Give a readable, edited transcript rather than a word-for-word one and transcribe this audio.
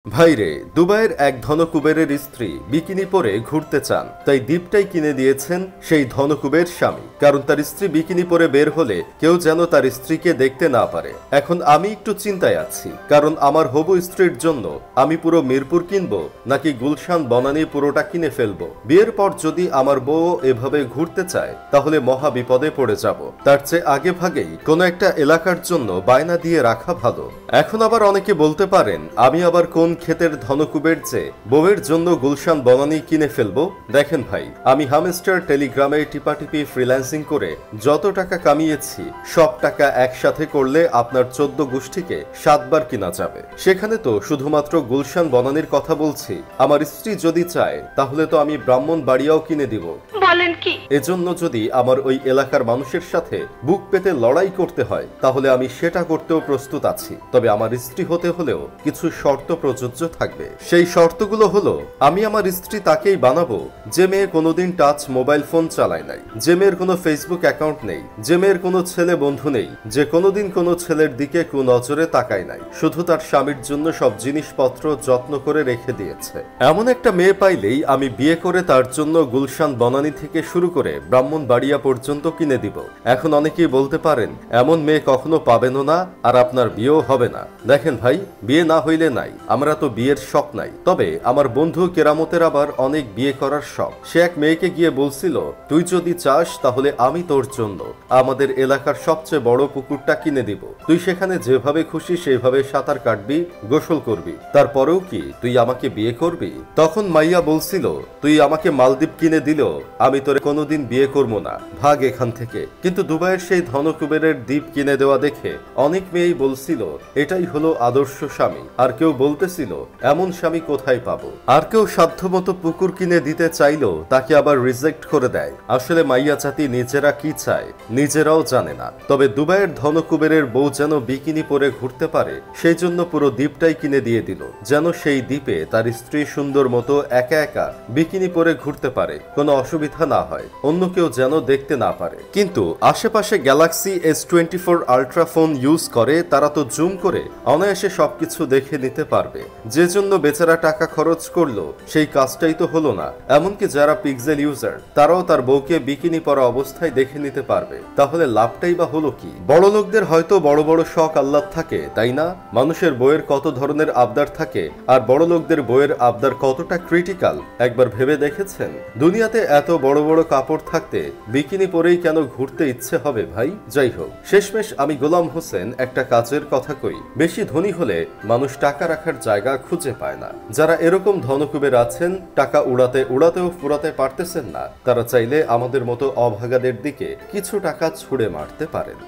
ভাইরে, দুবাইয়ের এক ধনকুবেরের স্ত্রী বিকিনি পরে ঘুরতে চান, তাই দ্বীপটাই কিনে দিয়েছেন সেই ধনকুবের স্বামী। কারণ তার স্ত্রী বিকিনি পরে বের হলে কেউ যেন তার স্ত্রীকে দেখতে না পারে। এখন আমি একটু চিন্তায় আছি, কারণ আমার হবু স্ত্রীর জন্য আমি পুরো মিরপুর কিনবো নাকি গুলশান বনানী পুরোটা কিনে ফেলবো। বিয়ের পর যদি আমার বউ এভাবে ঘুরতে চায় তাহলে মহা বিপদে পড়ে যাব। তার চেয়ে আগে ভাগেই কোনো একটা এলাকার জন্য বায়না দিয়ে রাখা ভালো। এখন আবার অনেকে বলতে পারেন, আমি আবার কোন ক্ষেতের ধনকুবের চেয়ে বউয়ের জন্য গুলশান বনানী কিনে ফেলবো। দেখেন ভাই, আমি হামস্টার টেলিগ্রামে টিপাটিপি ফ্রিল্যান্সিং করে যত টাকা কামিয়েছি সব টাকা একসাথে করলে আপনার 14 গোষ্ঠীকে 7 বার কিনা যাবে। সেখানে তো শুধুমাত্র গুলশান বনানীর কথা বলছি। আমার স্ত্রী যদি চায় তাহলে তো আমি ব্রাহ্মণবাড়িয়াও কিনে দিব। বলেন কি? এজন্য যদি আমার ওই এলাকার মানুষের সাথে বুক পেতে লড়াই করতে হয় তাহলে আমি সেটা করতেও প্রস্তুত আছি। তবে আমার স্ত্রী হতে হলেও কিছু শর্ত প্রযোজ্য থাকবে। সেই শর্তগুলো হলো, আমি আমার স্ত্রী তাকেই বানাবো যে মেয়ে কোনোদিন টাচ মোবাইল ফোন চালায় নাই, যে মেয়ের কোনো ফেসবুক অ্যাকাউন্ট নেই, যে মেয়ের কোনো ছেলে বন্ধু নেই, যে কোনোদিন কোনো ছেলের দিকে কুনজরে তাকায় নাই, শুধু তার স্বামীর জন্য সব জিনিসপত্র যত্ন করে রেখে দিয়েছে। এমন একটা মেয়ে পাইলেই আমি বিয়ে করে তার জন্য গুলশান বনানী থেকে শুরু করে ব্রাহ্মণবাড়িয়া পর্যন্ত কিনে দিব। এখন অনেকেই বলতে পারেন, এমন মেয়ে কখনো পাবেনও না আর আপনার বিয়েও হবে না। দেখেন ভাই, বিয়ে না হইলে নাই, আমরা তো বিয়ের শখ নাই। তবে আমার বন্ধু কেরামতের আবার অনেক বিয়ে করার শখ। সে এক মেয়েকে গিয়ে বলছিল, তুই যদি চাস তাহলে আমি তোর জন্য আমাদের এলাকার সবচেয়ে বড় পুকুরটা কিনে দিব। তুই সেখানে যেভাবে খুশি সেভাবে সাঁতার কাটবি, গোসল করবি। তারপরেও কি তুই আমাকে বিয়ে করবি? তখন মাইয়া বলছিল, তুই আমাকে মালদ্বীপ কিনে দিল আমি তোরে কোনোদিন বিয়ে করবো না, ভাগ এখান থেকে। কিন্তু দুবাইয়ের সেই ধনকুবেরের দ্বীপ কিনে দেওয়া দেখে অনেক মেয়েই বলছিল, এটাই হলো আদর্শ স্বামী। আর কেউ বলতেছিল, এমন স্বামী কোথায় পাবো। আর কেউ সাধ্যমতো পুকুর কিনে দিতে চাইলেও তাকে আবার রিজেক্ট করে দেয়। আসলে মাইয়া জাতি নিজেরা কি চায় নিজেরাও জানে না। তবে দুবাইয়ের ধনকুবেরের বউ যেন বিকিনি পরে ঘুরতে পারে সেই জন্য পুরো দ্বীপটাই কিনে দিয়ে দিল, যেন সেই দ্বীপে তার স্ত্রী সুন্দর মতো একা একা বিকিনি পরে ঘুরতে পারে, কোনো অসুবিধা না হয়, অন্য কেউ যেন দেখতে না পারে। কিন্তু আশেপাশে Galaxy S24 ultra phone use করে, তারা তো জুম করে অনায়াসে সবকিছু দেখে নিতে পারবে। যে জন্য বেচারা টাকা খরচ করলো সেই কাজটাই তো হলো না। এমনকি যারা পিক্সেল ইউজার তারাও তার বউকে বিকিনি পরা অবস্থায় দেখে নিতে পারবে। তাহলে লাভটাই বা হলো কি? বড় লোকদের হয়তো বড় বড় শখ আহ্লাদ থাকে, তাই না? মানুষের বইয়ের কত ধরনের আবদার থাকে, আর বড় লোকদের বইয়ের আবদার কতটা ক্রিটিক্যাল একবার ভেবে দেখেছেন? দুনিয়াতে এত বড় বড় কাপড় থাকতে বিকিনি পরেই কেন ঘুরতে ইচ্ছে হবে ভাই? যাই হোক, শেষমেশ আমি গোলাম হোসেন একটা কাজের কথা কই, বেশি ধনী হলে মানুষ টাকা রাখার জায়গা খুঁজে পায় না। যারা এরকম ধনকুবের আছেন, টাকা উড়াতে উড়াতেও ফুরাতে পারতেছেন না, তারা চাইলে আমাদের মতো অভাগাদের দিকে কিছু টাকা ছুঁড়ে মারতে পারেন।